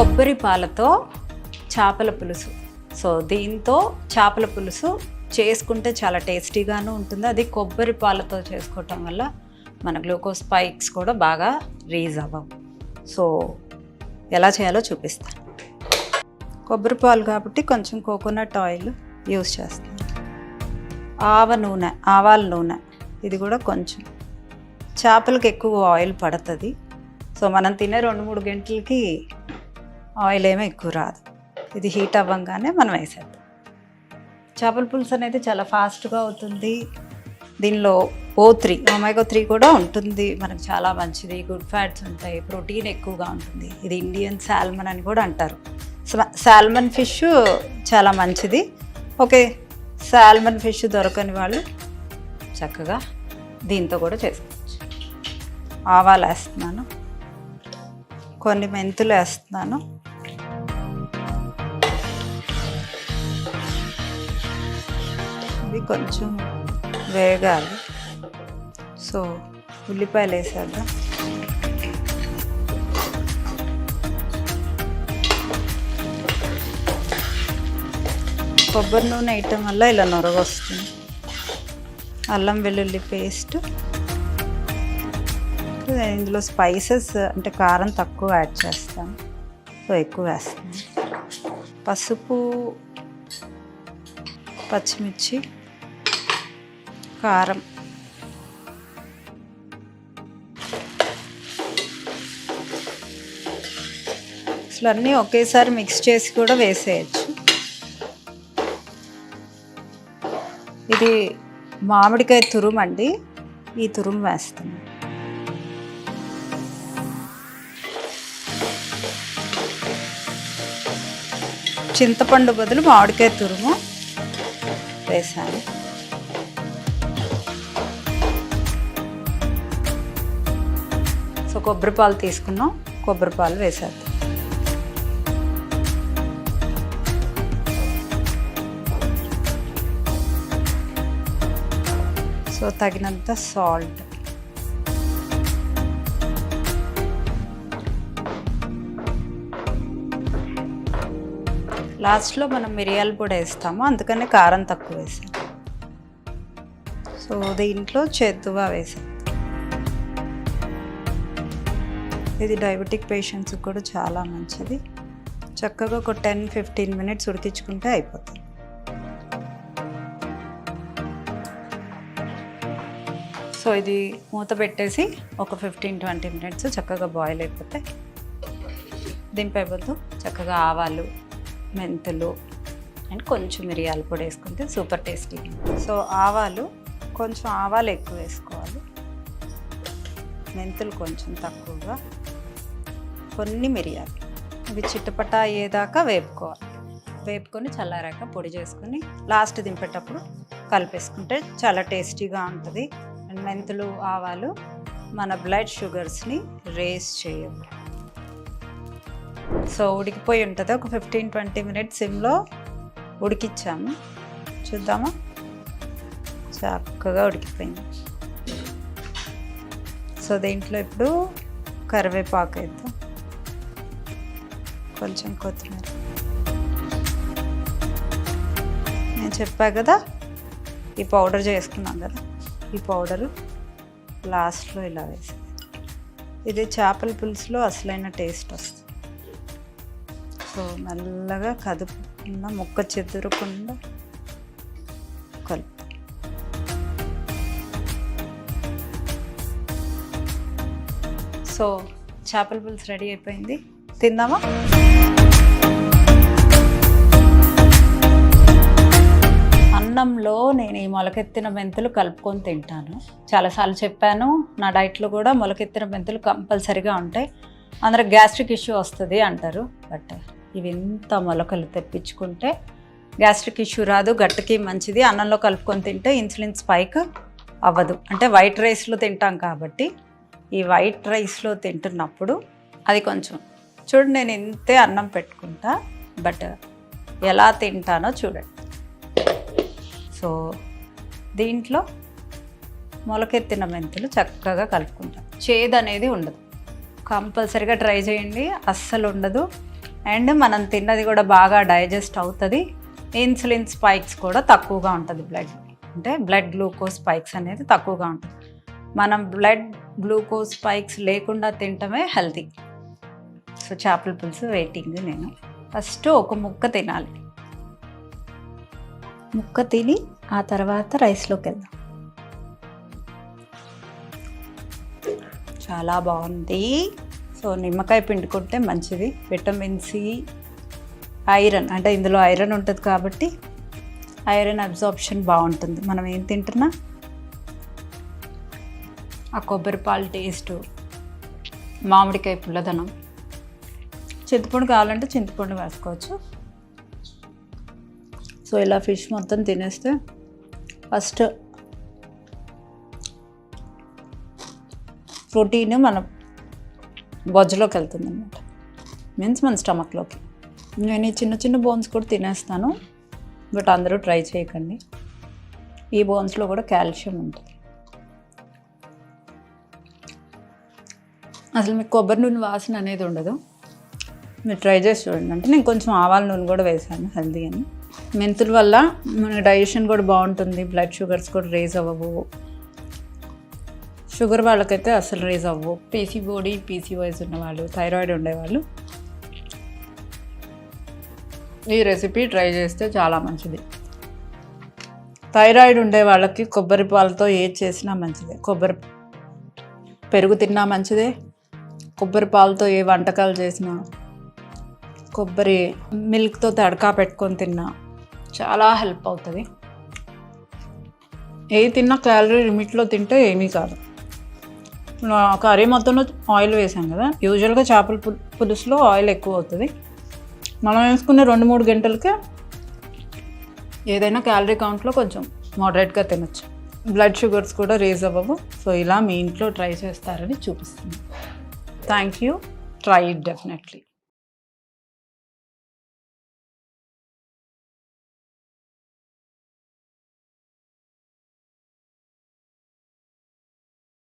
కొబ్బరి పాలతో చేపల పులుసు. సో దీంతో చేపల పులుసు చేసుకుంటే చాలా టేస్టీగాను ఉంటుంది. అది కొబ్బరి పాలతో చేసుకోవటం వల్ల మన గ్లూకోజ్ స్పైక్స్ కూడా బాగా రీజ్ అవ్వవు. సో ఎలా చేయాలో చూపిస్తాను. కొబ్బరి పాలు కాబట్టి కొంచెం కోకోనట్ ఆయిల్ యూస్ చేస్తాను. ఆవాల నూనె ఇది కూడా కొంచెం. చేపలకి ఎక్కువ ఆయిల్ పడుతుంది. సో మనం తినే 2-3 గంటలకి ఆయిల్ ఏమీ ఎక్కువ రాదు. ఇది హీట్ అవ్వగానే మనం వేసేద్దాం. చేపల పులుసు అనేది చాలా ఫాస్ట్గా అవుతుంది. దీనిలో ఒమేగా 3 కూడా ఉంటుంది. మనకు చాలా మంచిది. గుడ్ ఫ్యాట్స్ ఉంటాయి, ప్రోటీన్ ఎక్కువగా ఉంటుంది. ఇది ఇండియన్ సాల్మన్ అని కూడా అంటారు. సాల్మన్ ఫిష్ చాలా మంచిది. ఓకే, సాల్మన్ ఫిష్ దొరకని వాళ్ళు చక్కగా దీంతో కూడా చేసుకోవచ్చు. ఆవాలు వేస్తున్నాను, కొన్ని మెంతులు వేస్తున్నాను, ఇవి కొంచెం వేగాలి. సో ఉల్లిపాయలు వేసేద్దాం. కొబ్బరి నూనె వేయటం వల్ల ఇలా నొరగొస్తుంది. అల్లం వెల్లుల్లి పేస్ట్. ఇందులో స్పైసెస్ అంటే కారం తక్కువ యాడ్ చేస్తాను, సో ఎక్కువ వేస్తాను. పసుపు, పచ్చిమిర్చి, కారం. అసలు అన్నీ ఒకేసారి మిక్స్ చేసి కూడా వేసేయచ్చు. ఇది మామిడికాయ తురుము అండి, ఈ తురుము వేస్తాను. చింతపండు బదులు మామిడికాయ తురుము వేసాను. సో కొబ్బరి పాలు తీసుకున్నాం, కొబ్బరి పాలు వేసేద్దాం. సో తగినంత సాల్ట్. లాస్ట్లో మనం మిరియాల పొడి వేస్తాము, అందుకని కారం తక్కువ వేసాం. సో దీంట్లో చేతువా వేసాం. ఇది డయాబెటిక్ పేషెంట్స్కి కూడా చాలా మంచిది. చక్కగా ఒక 10-15 మినిట్స్ ఉడికించుకుంటే అయిపోతుంది. సో ఇది మూత పెట్టేసి ఒక 15-20 మినిట్స్ చక్కగా బాయిల్ అయిపోతే దింపైపోతూ చక్కగా ఆవాలు, మెంతులు అండ్ కొంచెం మిరియాల పొడి వేసుకుంటే సూపర్ టేస్టీ. సో కొంచెం ఆవాలు ఎక్కువ వేసుకోవాలి, మెంతులు కొంచెం తక్కువగా, కొన్ని మిరియాలు. ఇవి చిట్టపట అయ్యేదాకా వేపుకోవాలి. వేపుకొని చల్లారాక పొడి చేసుకొని లాస్ట్ దింపేటప్పుడు కలిపేసుకుంటే చాలా టేస్టీగా ఉంటుంది. అండ్ మెంతులు, ఆవాలు మన బ్లడ్ షుగర్స్ని రేస్ చేయవు. సో ఉడికిపోయి ఉంటుంది. ఒక 15-20 మినిట్స్ సిమ్లో ఉడికిచ్చాము. చూద్దామా, చక్కగా ఉడికిపోయింది. సో దీంట్లో ఇప్పుడు కరివేపాకు వేద్దాం, కొంచెం కొత్తిమీర. నేను చెప్పా కదా ఈ పౌడర్ చేసుకున్నాం కదా, ఈ పౌడరు లాస్ట్లో ఇలా వేసి, ఇది చేపల పులుసులో అసలైన టేస్ట్ వస్తుంది. సో మెల్లగా కదుపుకుండా, ముక్క చెదురకుండా కలుపు. సో చేపల పులుసు రెడీ అయిపోయింది, తిందామా? అన్నంలో నేను ఈ మొలకెత్తిన మెంతులు కలుపుకొని తింటాను. చాలాసార్లు చెప్పాను, నా డైట్లో కూడా మొలకెత్తిన మెంతులు కంపల్సరీగా ఉంటాయి. అందరూ గ్యాస్ట్రిక్ ఇష్యూ వస్తుంది అంటారు, బట్ ఇవి ఇంత మొలకలు తెప్పించుకుంటే గ్యాస్ట్రిక్ ఇష్యూ రాదు, గట్టికి మంచిది. అన్నంలో కలుపుకొని తింటే ఇన్సులిన్ స్పైక్ అవ్వదు. అంటే వైట్ రైస్లో తింటాం కాబట్టి ఈ వైట్ రైస్లో తింటున్నప్పుడు అది కొంచెం చూడండి, నేను ఇంతే అన్నం పెట్టుకుంటా, బట్ ఎలా తింటానో చూడండి. సో దీంట్లో మొలకెత్తిన మెంతులు చక్కగా కలుపుకుంటాం. చేదు అనేది ఉండదు. కంపల్సరీగా ట్రై చేయండి, అస్సలు ఉండదు. అండ్ మనం తిన్నది కూడా బాగా డైజెస్ట్ అవుతుంది. ఇన్సులిన్ స్పైక్స్ కూడా తక్కువగా ఉంటుంది బ్లడ్, అంటే బ్లడ్ గ్లూకోజ్ స్పైక్స్ అనేది తక్కువగా ఉంటుంది. మనం బ్లడ్ గ్లూకోజ్ స్పైక్స్ లేకుండా తినటమే హెల్తీ. సో చేపల పులుసు వెయిటింగ్. నేను ఫస్ట్ ఒక ముక్క తినాలి, ముక్క తిని ఆ తర్వాత రైస్లోకి వెళ్దాం. చాలా బాగుంది. సో నిమ్మకాయ పిండుకుంటే మంచిది. విటమిన్ సి, ఐరన్, అంటే ఇందులో ఐరన్ ఉంటుంది కాబట్టి ఐరన్ అబ్జార్ప్షన్ బాగుంటుంది. మనం ఏం తింటున్నా ఆ కొబ్బరి పాలు టేస్టు, మామిడికాయ పుల్లదనం, చింతపండు కావాలంటే చింతపండు వేసుకోవచ్చు. సో ఇలా ఫిష్ మొత్తం తినేస్తే ఫస్ట్ ప్రోటీన్ మన బొజ్జలోకి వెళ్తుంది అన్నమాట, మీన్స్ మన స్టమక్లోకి. నేను ఈ చిన్న చిన్న బోన్స్ కూడా తినేస్తాను, బట్ అందరూ ట్రై చేయకండి. ఈ బోన్స్లో కూడా కాల్షియం ఉంటుంది. అసలు మీకు కొబ్బరి నూనె వాసన అనేది ఉండదు, మీరు ట్రై చేసి చూడండి. అంటే నేను కొంచెం ఆవాల నూనె కూడా వేసాను హెల్తీ అని. మెంతుల వల్ల మన డైజెషన్ కూడా బాగుంటుంది, బ్లడ్ షుగర్స్ కూడా రేజ్ అవ్వవు. షుగర్ వాళ్ళకైతే అసలు రేజ్ అవ్వవు. పీసీఓడి, పీసీఓఎస్ ఉన్నవాళ్ళు, థైరాయిడ్ ఉండేవాళ్ళు ఈ రెసిపీ ట్రై చేస్తే చాలా మంచిది. థైరాయిడ్ ఉండే వాళ్ళకి కొబ్బరి పాలతో ఏది చేసినా మంచిదే. కొబ్బరి పెరుగు తిన్నా మంచిదే, కొబ్బరి పాలతో ఏ వంటకాలు చేసినా, కొబ్బరి మిల్క్తో తడకా పెట్టుకొని తిన్నా చాలా హెల్ప్ అవుతుంది. ఏది తిన్నా క్యాలరీ లిమిట్లో తింటే ఏమీ కాదు. కర్రీ మొత్తంలో ఆయిల్ వేసాం కదా, యూజువల్గా చేపల పులుసులో ఆయిల్ ఎక్కువ అవుతుంది. మనం వేసుకునే 2-3 గంటలకే ఏదైనా క్యాలరీ కౌంట్లో కొంచెం మోడరేట్గా తినచ్చు. బ్లడ్ షుగర్స్ కూడా రేజ్ అవ్వవు. సో ఇలా మీ ఇంట్లో ట్రై చేస్తారని చూపిస్తుంది. Thank you. Try it definitely.